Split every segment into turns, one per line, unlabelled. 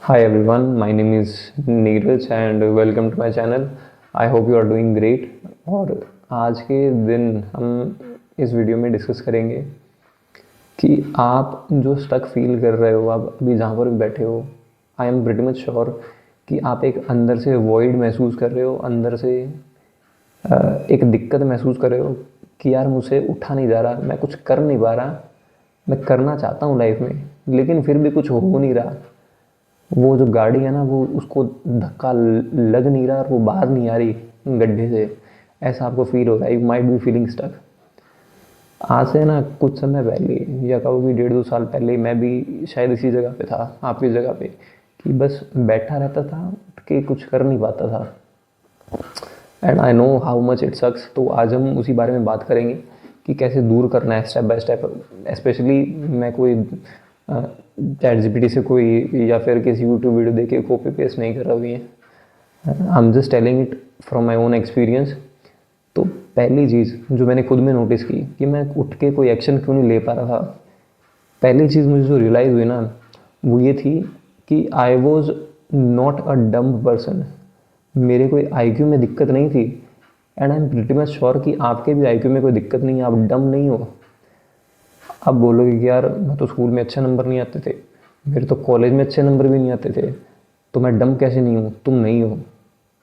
Hi everyone, my name is Neeraj and welcome to my channel. I hope you are doing great. और आज के दिन हम इस वीडियो में डिस्कस करेंगे कि आप जो स्टक फील कर रहे हो, आप अभी जहाँ पर भी बैठे हो, I am pretty much sure कि आप एक अंदर से वॉइड महसूस कर रहे हो, अंदर से एक दिक्कत महसूस कर रहे हो कि यार मुझसे उठा नहीं जा रहा, मैं कुछ कर नहीं पा रहा, मैं करना चाहता हूँ लाइफ में लेकिन फिर भी कुछ हो नहीं रहा। वो जो गाड़ी है ना, वो उसको धक्का लग नहीं रहा और वो बाहर नहीं आ रही गड्ढे से, ऐसा आपको फील हो रहा है। You might be feeling stuck. आज से ना कुछ समय पहले या कहो कि 1.5-2 साल पहले मैं भी शायद इसी जगह पे था, आपकी जगह पे, कि बस बैठा रहता था, उठ के कुछ कर नहीं पाता था। And I know how much it sucks. तो आज हम उसी बारे में बात करेंगे कि कैसे दूर करना है स्टेप बाय स्टेप। स्पेशली मैं कोई चैट जीपीटी से कोई या फिर किसी यूट्यूब वीडियो देख के कॉपी पेस्ट नहीं कर रहा हुई है। I am just telling it from my own experience. तो पहली चीज़ जो मैंने खुद में नोटिस की कि मैं उठ के कोई एक्शन क्यों नहीं ले पा रहा था, पहली चीज़ मुझे जो रियलाइज़ हुई ना, वो ये थी कि I was not a dumb person. मेरे कोई आईक्यू में दिक्कत नहीं थी। And I am pretty much sure कि आपके भी आईक्यू में कोई दिक्कत नहीं है, आप डम नहीं हो। आप बोलोगे कि यार मैं तो स्कूल में अच्छे नंबर नहीं आते थे, मेरे तो कॉलेज में अच्छे नंबर भी नहीं आते थे, तो मैं डम कैसे नहीं हूँ? तुम नहीं हो,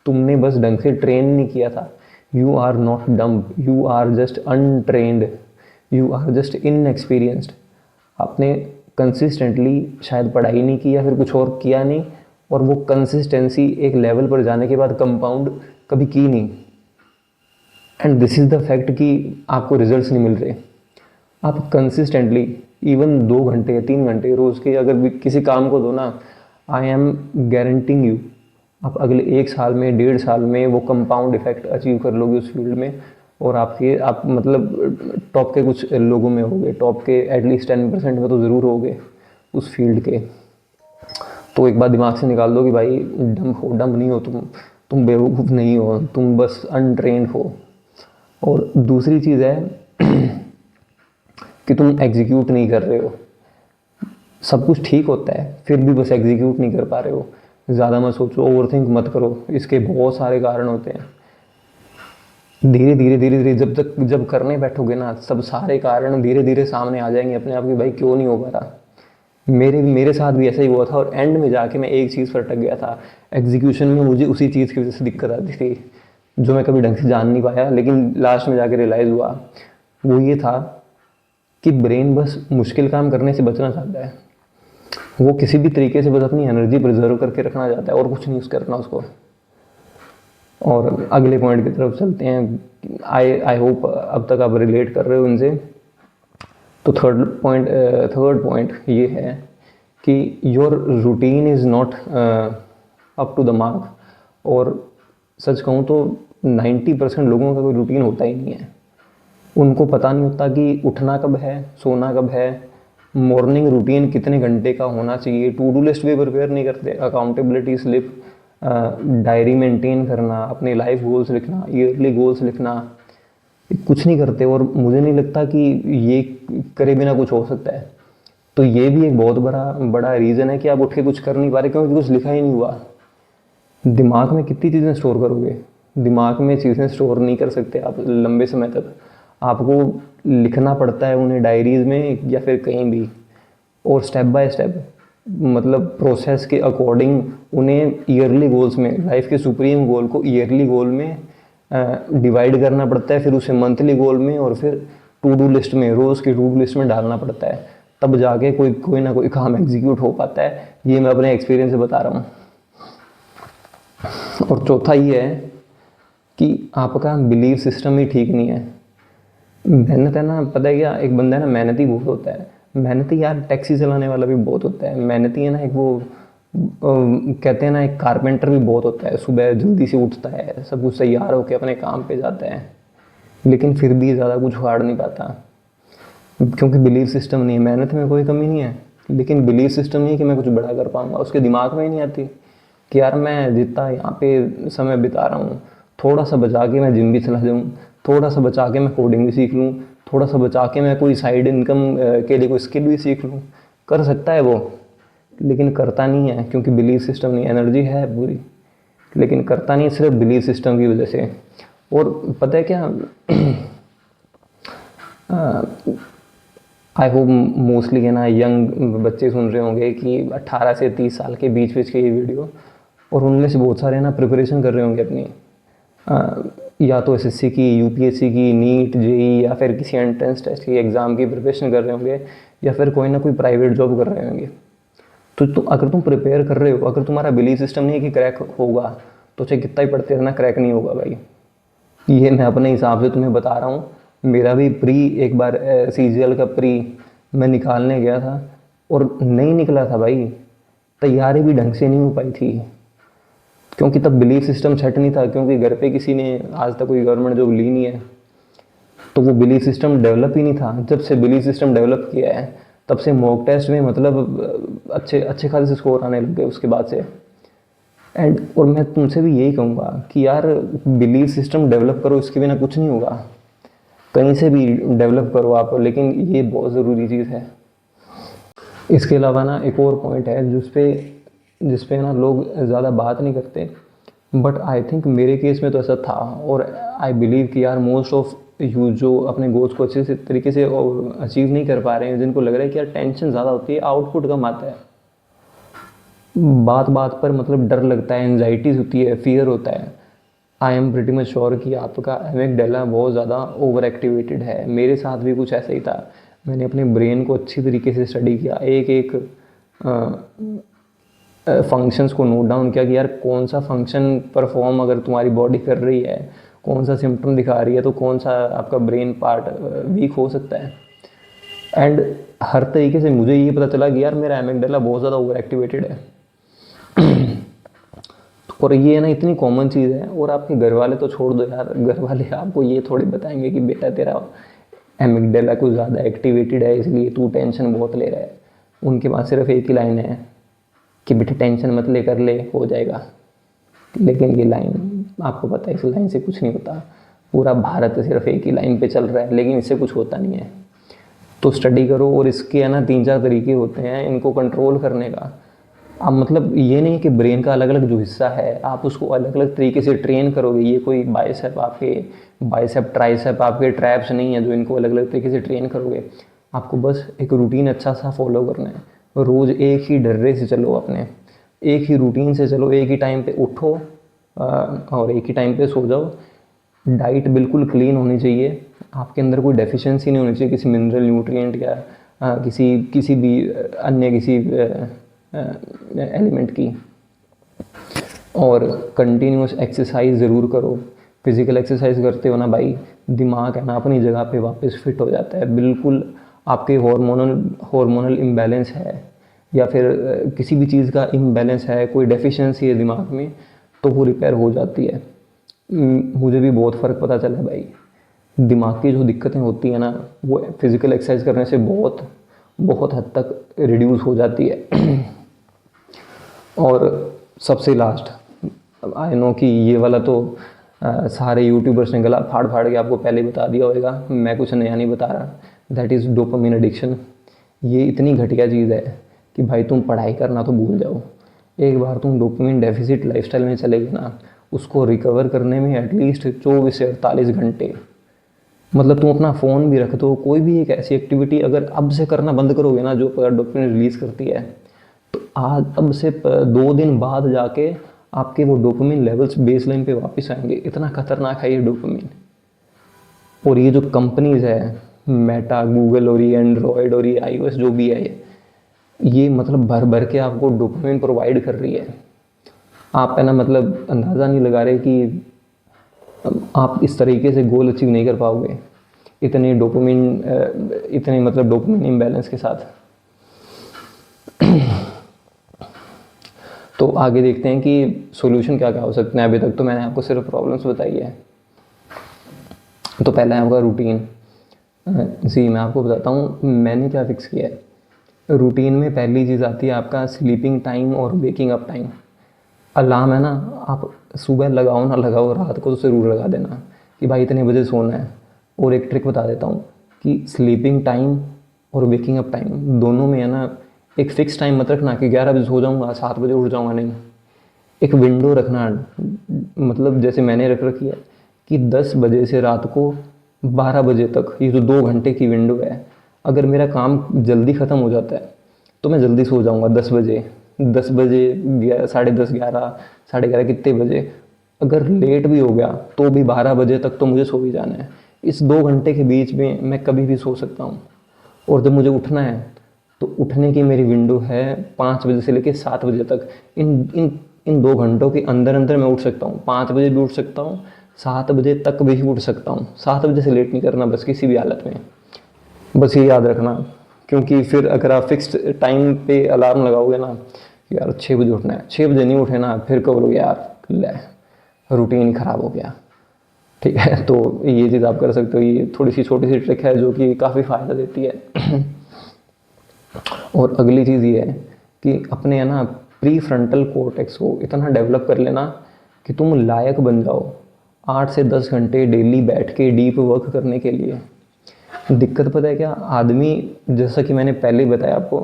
तुमने बस ढंग से ट्रेन नहीं किया था। You are not dumb, you are just untrained, you are just inexperienced. आपने कंसिस्टेंटली शायद पढ़ाई नहीं की या फिर कुछ और किया नहीं, और वो कंसिस्टेंसी एक लेवल पर जाने के बाद कंपाउंड कभी की नहीं। And this is the fact कि आपको रिजल्ट्स नहीं मिल रहे। आप कंसिस्टेंटली इवन 2 घंटे या 3 घंटे रोज़ के अगर भी किसी काम को दो ना, आई एम गारंटिंग यू आप अगले 1 साल में 1.5 साल में वो कंपाउंड इफेक्ट अचीव कर लोगे उस फील्ड में। और आप मतलब टॉप के कुछ लोगों में होगे, टॉप के एटलीस्ट 10% में तो ज़रूर होगे उस फील्ड के। तो एक बात दिमाग से निकाल दो कि भाई डम नहीं हो तुम बेवकूफ़ नहीं हो, तुम बस अनट्रेंड हो। और दूसरी चीज़ है कि तुम एग्जीक्यूट नहीं कर रहे हो। सब कुछ ठीक होता है फिर भी बस एग्जीक्यूट नहीं कर पा रहे हो। ज़्यादा मत सोचो, ओवरथिंक मत करो, इसके बहुत सारे कारण होते हैं। धीरे धीरे धीरे धीरे जब करने बैठोगे ना, सब सारे कारण धीरे धीरे सामने आ जाएंगे अपने आप कि भाई क्यों नहीं हो पा रहा। मेरे साथ भी ऐसा ही हुआ था, और एंड में जाके मैं एक चीज़ पर अटक गया था। एग्जीक्यूशन में मुझे उसी चीज़ की वजह से दिक्कत आती थी जो मैं कभी ढंग से जान नहीं पाया, लेकिन लास्ट में जाके रियलाइज़ हुआ। वो ये था कि ब्रेन बस मुश्किल काम करने से बचना चाहता है। वो किसी भी तरीके से बस अपनी एनर्जी प्रिजर्व करके रखना चाहता है और कुछ नहीं करना उसको। और अगले पॉइंट की तरफ चलते हैं। आई होप अब तक आप रिलेट कर रहे हो इनसे। तो थर्ड पॉइंट ये है कि your routine is not up to the mark. और सच कहूँ तो 90% लोगों का कोई रूटीन होता ही नहीं है। उनको पता नहीं होता कि उठना कब है, सोना कब है, मॉर्निंग रूटीन कितने घंटे का होना चाहिए। टू डू लिस्ट भी प्रिपेयर नहीं करते, अकाउंटेबिलिटी स्लिप, डायरी मेंटेन करना, अपने लाइफ गोल्स लिखना, ईयरली गोल्स लिखना, कुछ नहीं करते। और मुझे नहीं लगता कि ये करे बिना कुछ हो सकता है। तो ये भी एक बहुत बड़ा रीज़न है कि आप उठ के कुछ कर नहीं पा रहे, क्योंकि कुछ लिखा ही नहीं हुआ। दिमाग में कितनी चीज़ें स्टोर करोगे? दिमाग में चीज़ें स्टोर नहीं कर सकते आप लंबे समय तक। आपको लिखना पड़ता है उन्हें डायरीज़ में या फिर कहीं भी, और स्टेप बाय स्टेप, मतलब प्रोसेस के अकॉर्डिंग उन्हें ईयरली गोल्स में, लाइफ के सुप्रीम गोल को ईयरली गोल में डिवाइड करना पड़ता है, फिर उसे मंथली गोल में, और फिर टू डू लिस्ट में, रोज़ की टू डू लिस्ट में डालना पड़ता है। तब जाके कोई ना कोई काम एग्जीक्यूट हो पाता है। ये मैं अपने एक्सपीरियंस से बता रहा हूँ। और चौथा ये है कि आपका बिलीव सिस्टम ही ठीक नहीं है। मेहनत है ना, पता है क्या, एक बंदा है ना मेहनती बहुत होता है। मेहनती यार टैक्सी चलाने वाला भी बहुत होता है। मेहनती है ना, एक वो कहते हैं ना, एक कारपेंटर भी बहुत होता है। सुबह जल्दी से उठता है, सब कुछ तैयार होकर अपने काम पे जाता है, लेकिन फिर भी ज़्यादा कुछ उखाड़ नहीं पाता, क्योंकि बिलीव सिस्टम नहीं है। मेहनत में कोई कमी नहीं है, लेकिन बिलीव सिस्टम नहीं है कि मैं कुछ बड़ा कर पाऊँगा। उसके दिमाग में ही नहीं आती कि यार मैं जितना यहाँ पे समय बिता रहा हूँ, थोड़ा सा बचा के मैं जिम भी चला जाऊँ, थोड़ा सा बचा के मैं कोडिंग भी सीख लूँ, थोड़ा सा बचा के मैं कोई साइड इनकम के लिए कोई स्किल भी सीख लूँ। कर सकता है वो, लेकिन करता नहीं है क्योंकि बिलीफ सिस्टम नहीं, एनर्जी है पूरी लेकिन करता नहीं, सिर्फ बिलीफ सिस्टम की वजह से। और पता है क्या, आई होप मोस्टली है ना यंग बच्चे सुन रहे होंगे कि 18 से 30 साल के बीच बीच के ये वीडियो, और उनमें से बहुत सारे ना प्रिपरेशन कर रहे होंगे अपनी, या तो एसएससी की, यूपीएससी की, नीट, जेई या फिर किसी एंट्रेंस टेस्ट की एग्ज़ाम की प्रिपरेशन कर रहे होंगे, या फिर कोई ना कोई प्राइवेट जॉब कर रहे होंगे। तो अगर तुम प्रिपेयर कर रहे हो, अगर तुम्हारा बिलीफ सिस्टम नहीं है कि क्रैक होगा, तो चाहे कितना ही पढ़ते रहना, क्रैक नहीं होगा भाई। ये मैं अपने हिसाब से तुम्हें बता रहा हूँ। मेरा भी प्री एक बार सीजीएल का प्री मैं निकालने गया था और नहीं निकला था भाई, तैयारी भी ढंग से नहीं हो पाई थी क्योंकि तब बिलीफ सिस्टम सेट नहीं था, क्योंकि घर पे किसी ने आज तक कोई गवर्नमेंट जॉब ली नहीं है, तो वो बिलीफ सिस्टम डेवलप ही नहीं था। जब से बिलीफ सिस्टम डेवलप किया है तब से मॉक टेस्ट में मतलब अच्छे अच्छे खासे स्कोर आने लग गए उसके बाद से। एंड और मैं तुमसे भी यही कहूँगा कि यार बिलीफ सिस्टम डेवलप करो, इसके बिना कुछ नहीं होगा, कहीं से भी डेवलप करो आप, लेकिन ये बहुत ज़रूरी चीज़ है। इसके अलावा ना एक और पॉइंट है जिस पे ना लोग ज़्यादा बात नहीं करते, बट आई थिंक मेरे केस में तो ऐसा था, और आई बिलीव कि यार मोस्ट ऑफ यू जो अपने गोल्स को अच्छे से तरीके से अचीव नहीं कर पा रहे हैं, जिनको लग रहा है कि यार टेंशन ज़्यादा होती है, आउटपुट कम आता है, बात बात पर मतलब डर लगता है, एंजाइटीज होती है, फियर होता है, I am pretty much sure कि आपका एमिगडाला बहुत ज़्यादा ओवर एक्टिवेटेड है। मेरे साथ भी कुछ ऐसा ही था। मैंने अपने ब्रेन को अच्छी तरीके से स्टडी किया, एक एक फंक्शंस को नोट डाउन किया कि यार कौन सा फंक्शन परफॉर्म अगर तुम्हारी बॉडी कर रही है, कौन सा सिम्टम दिखा रही है, तो कौन सा आपका ब्रेन पार्ट वीक हो सकता है। एंड हर तरीके से मुझे ये पता चला कि यार मेरा एमिगडाला बहुत ज़्यादा ओवर एक्टिवेटेड है। और ये ना इतनी कॉमन चीज़ है, और आपके घर वाले तो छोड़ दो यार, घर वाले आपको ये थोड़ी बताएंगे कि बेटा तेरा एमिगडाला कुछ ज़्यादा एक्टिवेटेड है इसलिए तू टेंशन बहुत ले रहा है। उनके पास सिर्फ एक ही लाइन है कि बेटा टेंशन मत ले, कर ले, हो जाएगा। लेकिन ये लाइन आपको पता है, इस लाइन से कुछ नहीं होता। पूरा भारत सिर्फ एक ही लाइन पे चल रहा है, लेकिन इससे कुछ होता नहीं है। तो स्टडी करो, और इसके है ना 3-4 तरीके होते हैं इनको कंट्रोल करने का। अब मतलब ये नहीं कि ब्रेन का अलग अलग जो हिस्सा है आप उसको अलग अलग तरीके से ट्रेन करोगे। ये कोई बाइसेप आपके बाइसेप ट्राइसेप आपके ट्रैप्स नहीं है जो इनको अलग अलग तरीके से ट्रेन करोगे। आपको बस एक रूटीन अच्छा सा फॉलो करना है, रोज़ एक ही डर्रे से चलो, अपने एक ही रूटीन से चलो, एक ही टाइम पे उठो और एक ही टाइम पे सो जाओ। डाइट बिल्कुल क्लीन होनी चाहिए, आपके अंदर कोई डेफिशिएंसी नहीं होनी चाहिए किसी मिनरल न्यूट्रिएंट या किसी भी अन्य किसी एलिमेंट की। और कंटिन्यूस एक्सरसाइज ज़रूर करो। फिज़िकल एक्सरसाइज करते हो ना भाई, दिमाग है ना अपनी जगह पे वापस फिट हो जाता है। बिल्कुल आपके हार्मोनल इम्बैलेंस है या फिर किसी भी चीज़ का इम्बैलेंस है, कोई डेफिशिएंसी है दिमाग में, तो वो रिपेयर हो जाती है। मुझे भी बहुत फ़र्क पता चला है भाई। दिमाग की जो दिक्कतें होती है ना, वो फिज़िकल एक्सरसाइज करने से बहुत हद तक रिड्यूस हो जाती है। और सबसे लास्ट, आई नो कि ये वाला तो सारे यूट्यूबर्स ने गला फाड़ फाड़ के आपको पहले बता दिया होगा, मैं कुछ नया नहीं बता रहा। That is dopamine addiction. ये इतनी घटिया चीज़ है कि भाई तुम पढ़ाई करना तो भूल जाओ। एक बार तुम डोपामिन डेफिसिट लाइफस्टाइल में चले गए ना, उसको रिकवर करने में एटलीस्ट 24 से 48 घंटे, मतलब तुम अपना फ़ोन भी रख दो, कोई भी एक ऐसी एक्टिविटी अगर अब से करना बंद करोगे ना जो डोपामिन रिलीज़ करती है, तो आज अब से 2 दिन बाद जाके आपके वो डोपामिन लेवल्स बेसलाइन पे वापस आएंगे। इतना खतरनाक है ये डोपामिन। और ये जो कंपनीज़ है, मेटा, गूगल और ये एंड्रॉयड और ये iOS जो भी है, ये मतलब भर भर के आपको डोपामिन प्रोवाइड कर रही है। आप है ना मतलब अंदाज़ा नहीं लगा रहे कि आप इस तरीके से गोल अचीव नहीं कर पाओगे इतने मतलब डोपामिन इम्बैलेंस के साथ। तो आगे देखते हैं कि सॉल्यूशन क्या क्या हो सकते हैं। अभी तक तो मैंने आपको सिर्फ प्रॉब्लम्स बताई है। तो पहला है आपका रूटीन। जी मैं आपको बताता हूँ मैंने क्या फिक्स किया है। रूटीन में पहली चीज़ आती है आपका स्लीपिंग टाइम और वेकिंग अप टाइम। अलार्म है ना, आप सुबह लगाओ ना लगाओ, रात को तो ज़रूर लगा देना कि भाई इतने बजे सोना है। और एक ट्रिक बता देता हूँ कि स्लीपिंग टाइम और वेकिंग अप टाइम दोनों में है ना एक फ़िक्स टाइम मत रखना कि 11 बजे सो जाऊँगा, 7 बजे उठ जाऊँगा, नहीं। एक विंडो रखना, मतलब जैसे मैंने रख रखी है कि 10 बजे से रात को 12 बजे तक, ये जो 2 घंटे की विंडो है, अगर मेरा काम जल्दी ख़त्म हो जाता है तो मैं जल्दी सो जाऊँगा 10 बजे। 10 बजे, साढ़े 10, 11, साढ़े 11 कितने बजे, अगर लेट भी हो गया तो भी 12 बजे तक तो मुझे सो ही जाना है। इस 2 घंटे के बीच में मैं कभी भी सो सकता हूँ। और जब मुझे उठना है तो उठने की मेरी विंडो है 5 बजे से लेकर 7 बजे तक। इन इन इन 2 घंटों के अंदर अंदर मैं उठ सकता हूँ। 5 बजे भी उठ सकता हूँ, 7 बजे तक भी उठ सकता हूँ। 7 बजे से लेट नहीं करना बस, किसी भी हालत में। बस ये याद रखना, क्योंकि फिर अगर आप फिक्स्ड टाइम पे अलार्म लगाओगे ना कि यार 6 बजे उठना है, 6 बजे नहीं उठे ना, फिर कहोगे यार ले रूटीन ही ख़राब हो गया। ठीक है, तो ये चीज़ आप कर सकते हो। ये थोड़ी सी छोटी सी ट्रिक है जो कि काफ़ी फ़ायदा देती है। और अगली चीज़ ये है कि अपने है ना प्री फ्रंटल कॉर्टेक्स को इतना डेवलप कर लेना कि तुम लायक बन जाओ 8 से 10 घंटे डेली बैठ के डीप वर्क करने के लिए। दिक्कत पता है क्या, आदमी, जैसा कि मैंने पहले ही बताया आपको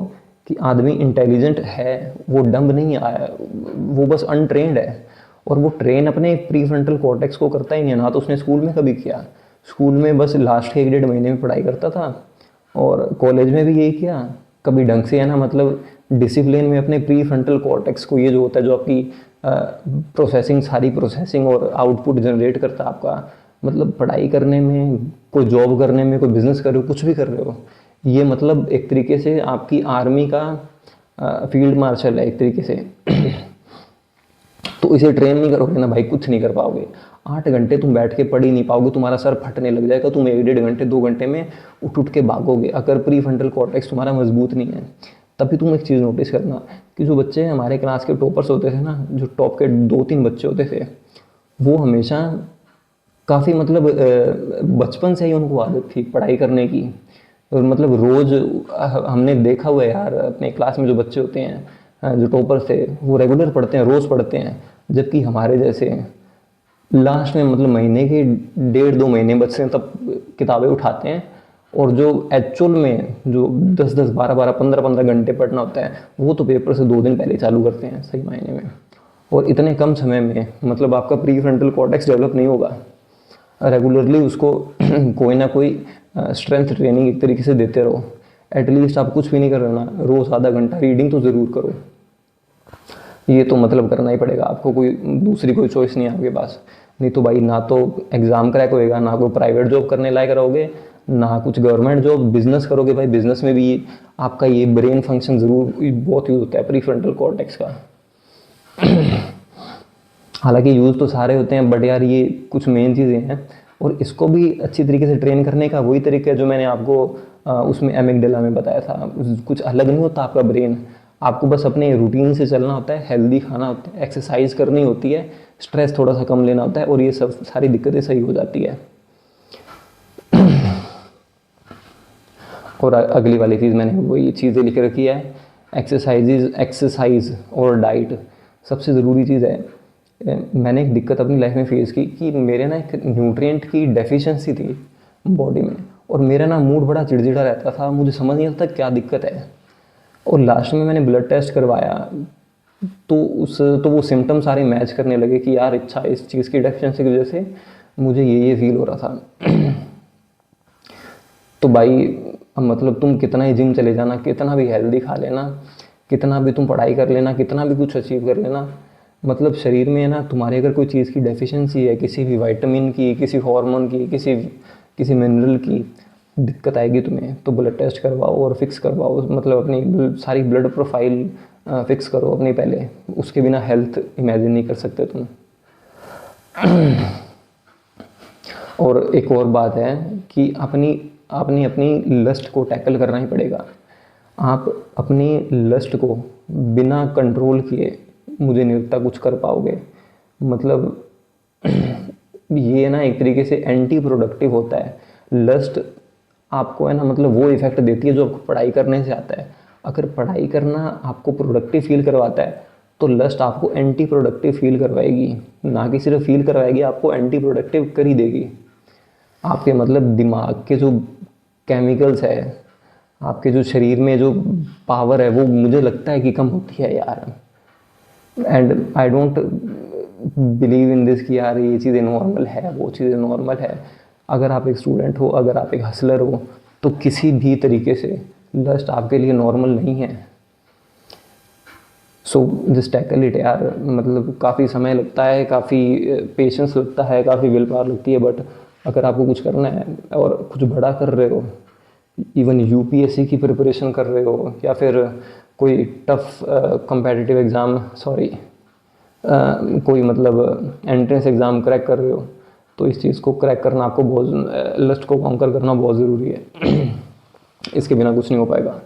कि आदमी इंटेलिजेंट है, वो डम्ब नहीं आया, वो बस अनट्रेंड है। और वो ट्रेन अपने प्री फ्रंटल कॉर्टेक्स को करता ही नहीं है, ना तो उसने स्कूल में कभी किया। स्कूल में बस लास्ट के 1 डेढ़ महीने में पढ़ाई करता था, और कॉलेज में भी यही किया। कभी ढंग से है ना, मतलब डिसिप्लिन में अपने प्री फ्रंटल कॉर्टेक्स को, ये जो होता है जो आपकी प्रोसेसिंग, सारी प्रोसेसिंग और आउटपुट जनरेट करता है आपका, मतलब पढ़ाई करने में, कोई जॉब करने में, कोई बिजनेस कर रहे हो, कुछ भी कर रहे हो, ये मतलब एक तरीके से आपकी आर्मी का फील्ड मार्शल है एक तरीके से। तो इसे ट्रेन नहीं करोगे ना भाई, कुछ नहीं कर पाओगे। 8 घंटे तुम बैठ के पढ़ ही नहीं पाओगे, तुम्हारा सर फटने लग जाएगा, तुम 1 डेढ़ घंटे 2 घंटे में उठ उठ के भागोगे, अगर प्री फ्रंटल कॉर्टेक्स तुम्हारा मजबूत नहीं है। तभी तुम एक चीज़ नोटिस करना कि जो बच्चे हमारे क्लास के टॉपर्स होते थे ना, जो टॉप के 2-3 बच्चे होते थे, वो हमेशा काफ़ी, मतलब बचपन से ही उनको आदत थी पढ़ाई करने की। और मतलब रोज़ हमने देखा हुआ है यार, अपने क्लास में जो बच्चे होते हैं, जो टॉपर्स थे, वो रेगुलर पढ़ते हैं, रोज़ पढ़ते हैं। जबकि हमारे जैसे लास्ट में, मतलब महीने के 1.5-2 महीने बचते हैं तब किताबें उठाते हैं। और जो एक्चुअल में जो 10-10, 12-12, 15-15 घंटे पढ़ना होता है, वो तो पेपर से 2 दिन पहले चालू करते हैं सही मायने में। और इतने कम समय में मतलब आपका प्री फ्रंटल कॉर्टेक्स डेवलप नहीं होगा। रेगुलरली उसको कोई ना कोई स्ट्रेंथ ट्रेनिंग एक तरीके से देते रहो। एटलीस्ट आप कुछ भी नहीं कर रहे ना, रोज़ आधा घंटा रीडिंग तो ज़रूर करो। ये तो मतलब करना ही पड़ेगा आपको, कोई दूसरी कोई चॉइस नहीं है आपके पास। नहीं तो भाई, ना तो एग्ज़ाम क्रैक होएगा, ना कोई प्राइवेट जॉब करने लायक रहोगे, ना कुछ गवर्नमेंट जॉब। बिजनेस करोगे भाई, बिजनेस में भी आपका ये ब्रेन फंक्शन ज़रूर बहुत यूज़ होता है प्री फ्रंटल कॉर्टेक्स का। हालांकि यूज़ तो सारे होते हैं, बट यार ये कुछ मेन चीज़ें हैं। और इसको भी अच्छी तरीके से ट्रेन करने का वही तरीका है जो मैंने आपको उसमें एमिगडाला में बताया था। कुछ अलग नहीं होता आपका ब्रेन, आपको बस अपने रूटीन से चलना होता है, हेल्दी खाना होता है, एक्सरसाइज करनी होती है, स्ट्रेस थोड़ा सा कम लेना होता है, और ये सब सारी दिक्कतें सही हो जाती है। और अगली वाली चीज़ मैंने वही चीज़ें लिख रखी है, एक्सरसाइज और डाइट सबसे ज़रूरी चीज़ है। मैंने एक दिक्कत अपनी लाइफ में फेस की कि मेरे ना एक न्यूट्रिएंट की डेफिशिएंसी थी बॉडी में, और मेरा ना मूड बड़ा चिड़चिड़ा रहता था, मुझे समझ नहीं आता क्या दिक्कत है। और लास्ट में मैंने ब्लड टेस्ट करवाया तो वो सिम्टम सारे मैच करने लगे कि यार अच्छा, इस चीज़ की डेफिशिएंसी की वजह से मुझे ये फील हो रहा था। तो भाई, अब मतलब तुम कितना ही जिम चले जाना, कितना भी हेल्दी खा लेना, कितना भी तुम पढ़ाई कर लेना, कितना भी कुछ अचीव कर लेना, मतलब शरीर में है ना तुम्हारे अगर कोई चीज़ की डेफिशिएंसी है, किसी भी विटामिन की, किसी हार्मोन की, किसी मिनरल की दिक्कत आएगी तुम्हें, तो ब्लड टेस्ट करवाओ और फिक्स करवाओ। मतलब अपनी सारी ब्लड प्रोफाइल फिक्स करो अपनी पहले, उसके बिना हेल्थ इमेजिन नहीं कर सकते तुम। और एक और बात है कि अपनी अपनी अपनी लस्ट को टैकल करना ही पड़ेगा। आप अपनी लस्ट को बिना कंट्रोल किए मुझे नहीं लगता कुछ कर पाओगे। मतलब ये ना एक तरीके से एंटी प्रोडक्टिव होता है। लस्ट आपको है ना, मतलब वो इफेक्ट देती है जो आपको पढ़ाई करने से आता है। अगर पढ़ाई करना आपको प्रोडक्टिव फील करवाता है तो लस्ट आपको एंटी प्रोडक्टिव फील करवाएगी, ना कि सिर्फ फील करवाएगी, आपको एंटी प्रोडक्टिव कर ही देगी। आपके मतलब दिमाग के जो केमिकल्स है, आपके जो शरीर में जो पावर है वो मुझे लगता है कि कम होती है यार। And I don't believe in this कि यार ये चीज़ें नॉर्मल है, वो चीज़ें नॉर्मल है। अगर आप एक स्टूडेंट हो, अगर आप एक हसलर हो, तो किसी भी तरीके से लस्ट आपके लिए नॉर्मल नहीं है। सो जस्ट टैकल इट यार। मतलब काफ़ी समय लगता है, काफ़ी पेशेंस लगता है, काफ़ी विल पावर लगती है, बट अगर आपको कुछ करना है और कुछ बड़ा कर रहे हो, इवन यूपीएससी की प्रिपरेशन कर रहे हो या फिर कोई टफ कंपेटिटिव एग्ज़ाम, सॉरी कोई मतलब एंट्रेंस एग्ज़ाम क्रैक कर रहे हो, तो इस चीज़ को क्रैक करना आपको बहुत, लस्ट को कॉन्कर करना बहुत ज़रूरी है। इसके बिना कुछ नहीं हो पाएगा।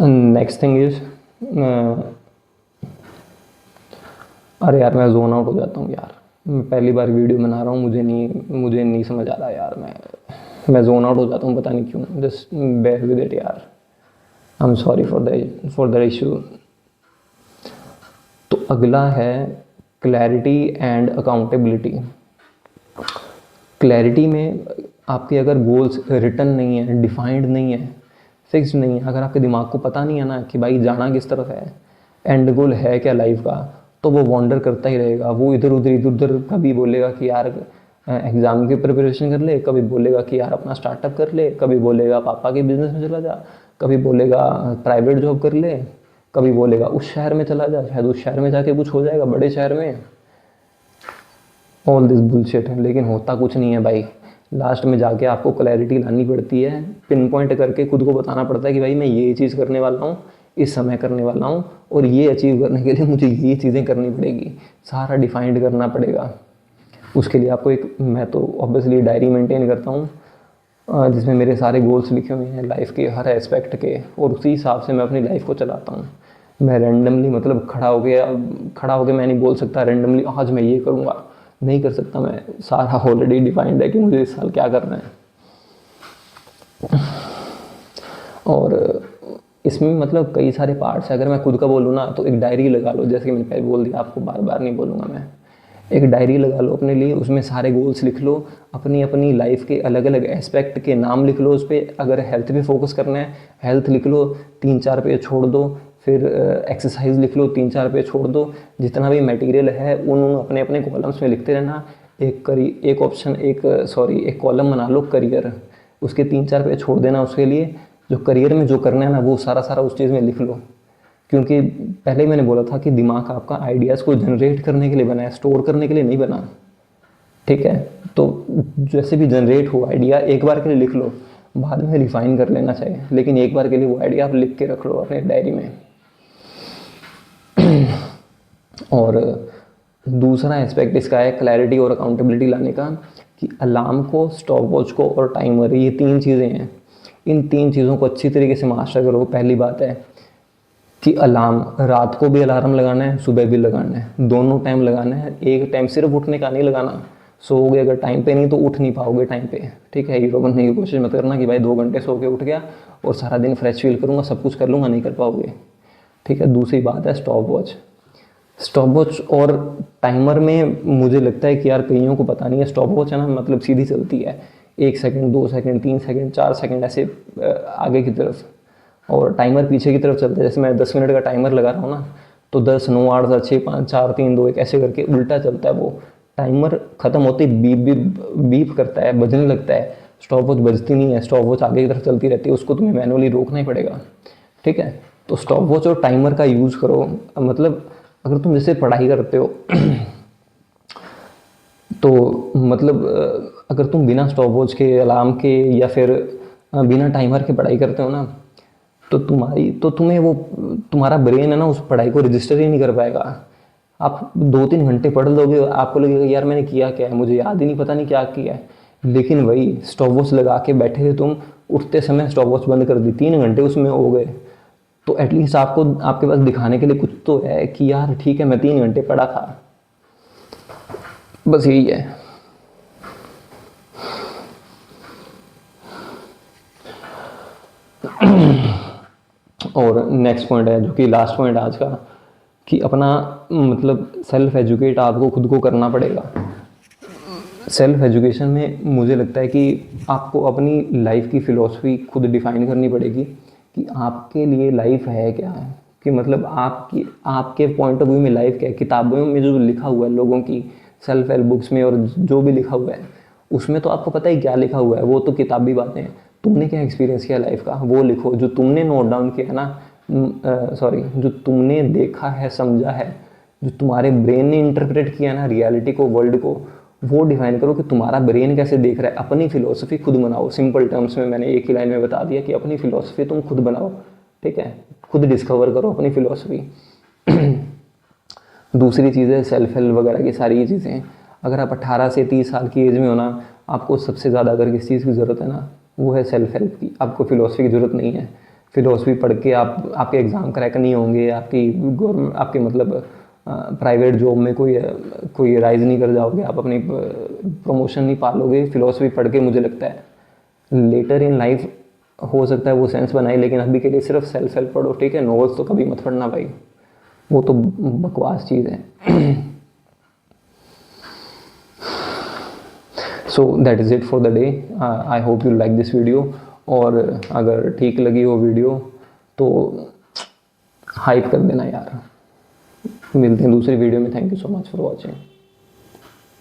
नेक्स्ट थिंग इज, अरे यार मैं जोन आउट हो जाता हूँ यार। मैं पहली बार वीडियो बना रहा हूँ, मुझे नहीं समझ आ रहा यार। मैं जोन आउट हो जाता हूँ, पता नहीं क्यों। जस्ट बेयर विद इट यार। I am sorry for the issue. तो अगला है क्लैरिटी एंड अकाउंटेबिलिटी। क्लैरिटी में आपके अगर गोल्स रिटन नहीं है, डिफाइंड नहीं है, फिक्स्ड नहीं है, अगर आपके दिमाग को पता नहीं है ना कि भाई जाना किस तरफ है, एंड गोल है क्या लाइफ का, तो वो वॉन्डर करता ही रहेगा। वो इधर उधर कभी बोलेगा कि यार एग्ज़ाम की प्रिपरेशन कर ले, कभी बोलेगा कि यार अपना स्टार्टअप कर ले, कभी बोलेगा पापा के बिजनेस में चला जा, कभी बोलेगा प्राइवेट जॉब कर ले, कभी बोलेगा उस शहर में चला जा, शायद उस शहर में जाके कुछ हो जाएगा, बड़े शहर में। ऑल दिस बुलशिट है, लेकिन होता कुछ नहीं है भाई। लास्ट में जाके आपको क्लैरिटी लानी पड़ती है, पिन पॉइंट करके खुद को बताना पड़ता है कि भाई मैं ये चीज़ करने वाला हूँ, इस समय करने वाला हूँ, और ये अचीव करने के लिए मुझे ये चीज़ें करनी पड़ेगी, सारा डिफाइंड करना पड़ेगा। उसके लिए आपको एक, मैं तो ऑब्वियसली डायरी मेंटेन करता हूँ जिसमें मेरे सारे गोल्स लिखे हुए हैं लाइफ के हर एस्पेक्ट के, और उसी हिसाब से मैं अपनी लाइफ को चलाता हूँ। मैं रैंडमली मतलब खड़ा हो गया मैं नहीं बोल सकता रैंडमली आज मैं ये करूँगा, नहीं कर सकता मैं। सारा ऑलरेडी डिफाइंड है कि मुझे इस साल क्या करना है। और इसमें मतलब कई सारे पार्ट्स हैं। अगर मैं खुद का बोलूँ ना तो एक डायरी लगा लो, जैसे कि मैंने पहले बोल दिया, आपको बार बार नहीं बोलूँगा मैं। एक डायरी लगा लो अपने लिए, उसमें सारे गोल्स लिख लो, अपनी अपनी लाइफ के अलग अलग एस्पेक्ट के नाम लिख लो उस पर। अगर हेल्थ पे फोकस करना है, हेल्थ लिख लो, 3-4 पेज छोड़ दो। फिर एक्सरसाइज लिख लो, 3-4 पेज छोड़ दो। जितना भी मटेरियल है उन अपने अपने कॉलम्स में लिखते रहना। एक कॉलम बना लो करियर, उसके 3-4 पेज छोड़ देना उसके लिए। जो करियर में जो करना है ना वो सारा सारा उस चीज़ में लिख लो। क्योंकि पहले ही मैंने बोला था कि दिमाग आपका आइडियाज़ को जनरेट करने के लिए बना है, स्टोर करने के लिए नहीं बना। ठीक है, तो जैसे भी जनरेट हो आइडिया, एक बार के लिए लिख लो, बाद में रिफाइन कर लेना चाहिए, लेकिन एक बार के लिए वो आइडिया आप लिख के रख लो अपने डायरी में। और दूसरा एस्पेक्ट इसका है क्लैरिटी और अकाउंटेबिलिटी लाने का, कि अलार्म को, स्टॉप वॉच को और टाइमर, ये 3 चीज़ें हैं। इन 3 चीज़ों को अच्छी तरीके से मास्टर करो। पहली बात है कि अलार्म, रात को भी अलार्म लगाना है, सुबह भी लगाना है, दोनों टाइम लगाना है। एक टाइम सिर्फ उठने का नहीं लगाना। सोओगे अगर टाइम पे नहीं तो उठ नहीं पाओगे टाइम पे। ठीक है, हीरो बनने की कोशिश मत करना कि भाई 2 घंटे सो के उठ गया और सारा दिन फ्रेश फील करूँगा, सब कुछ कर लूँगा, नहीं कर पाओगे। ठीक है, दूसरी बात है स्टॉप वॉच और टाइमर में मुझे लगता है कि यार कईयों को पता नहीं है। स्टॉप वॉच है ना, मतलब सीधी चलती है, 1 सेकंड, 2 सेकंड, 3 सेकंड, 4 सेकंड ऐसे आगे की तरफ, और टाइमर पीछे की तरफ चलता है। जैसे मैं 10 मिनट का टाइमर लगा रहा हूँ ना, तो 10, 9, 8, 7, 6, 5, 4, 3, 2, 1 ऐसे करके उल्टा चलता है। वो टाइमर ख़त्म होते ही बीप बीप बीप करता है, बजने लगता है। स्टॉप वॉच बजती नहीं है, स्टॉप वॉच आगे की तरफ चलती रहती है, उसको तुम्हें मैनुअली रोकना ही पड़ेगा। ठीक है, तो स्टॉप वॉच और टाइमर का यूज़ करो। मतलब अगर तुम जैसे पढ़ाई करते हो तो मतलब अगर तुम बिना स्टॉप वॉच के, अलार्म के, या फिर बिना टाइमर के पढ़ाई करते हो ना, तो तुम्हें वो, तुम्हारा ब्रेन है ना उस पढ़ाई को रजिस्टर ही नहीं कर पाएगा। आप 2-3 घंटे पढ़ लोगे, आपको लगेगा यार मैंने किया क्या है, मुझे याद ही नहीं, पता नहीं क्या किया है। लेकिन वही स्टॉप वॉच लगा के बैठे थे तुम, उठते समय स्टॉप वॉच बंद कर दी, 3 घंटे उसमें हो गए, तो एटलीस्ट आपको, आपके पास दिखाने के लिए कुछ तो है कि यार ठीक है मैं 3 घंटे पढ़ा था। बस यही है। और नेक्स्ट पॉइंट है जो कि लास्ट पॉइंट है आज का, कि अपना मतलब सेल्फ एजुकेट आपको खुद को करना पड़ेगा। सेल्फ एजुकेशन में मुझे लगता है कि आपको अपनी लाइफ की फ़िलॉसफी खुद डिफ़ाइन करनी पड़ेगी कि आपके लिए लाइफ है क्या है, कि मतलब आपके पॉइंट ऑफ व्यू में लाइफ क्या है। किताबों में जो लिखा हुआ है लोगों की सेल्फ हेल्प बुक्स में और जो भी लिखा हुआ है उसमें तो आपको पता ही क्या लिखा हुआ है, वो तो किताबी बातें हैं। तुमने क्या एक्सपीरियंस किया लाइफ का वो लिखो, जो तुमने नोट डाउन किया है ना, सॉरी, जो तुमने देखा है, समझा है, जो तुम्हारे ब्रेन ने इंटरप्रेट किया ना रियलिटी को, वर्ल्ड को, वो डिफाइन करो कि तुम्हारा ब्रेन कैसे देख रहा है। अपनी फिलोसफी खुद बनाओ। सिंपल टर्म्स में मैंने एक ही लाइन में बता दिया कि अपनी फिलोसफी तुम खुद बनाओ, ठीक है, खुद डिस्कवर करो अपनी फिलोसफी। दूसरी चीज़ है सेल्फ हेल्प वगैरह की सारी ये चीज़ें। अगर आप 18 से 30 साल की एज में हो ना, आपको सबसे ज़्यादा अगर किस चीज़ की ज़रूरत है ना, वो है सेल्फ हेल्प की। आपको फिलोसफी की ज़रूरत नहीं है। फिलोसफी पढ़ के आपके एग्ज़ाम क्रैक नहीं होंगे, आपकी गवर्नमेंट, आपके मतलब प्राइवेट जॉब में कोई राइज नहीं कर जाओगे, आप अपनी प्रमोशन नहीं पालोगे। फिलोसफी पढ़ के मुझे लगता है लेटर इन लाइफ हो सकता है वो सेंस बनाए, लेकिन अभी के लिए सिर्फ सेल्फ हेल्प पढ़ो, ठीक है। नॉवेल्स तो कभी मत पढ़ना भाई, वो तो बकवास चीज़ है। So that is it for the day. I hope you like this video, और अगर ठीक लगी हो वीडियो तो हाइप कर देना यार। मिलते हैं दूसरी वीडियो में। Thank you so much for watching.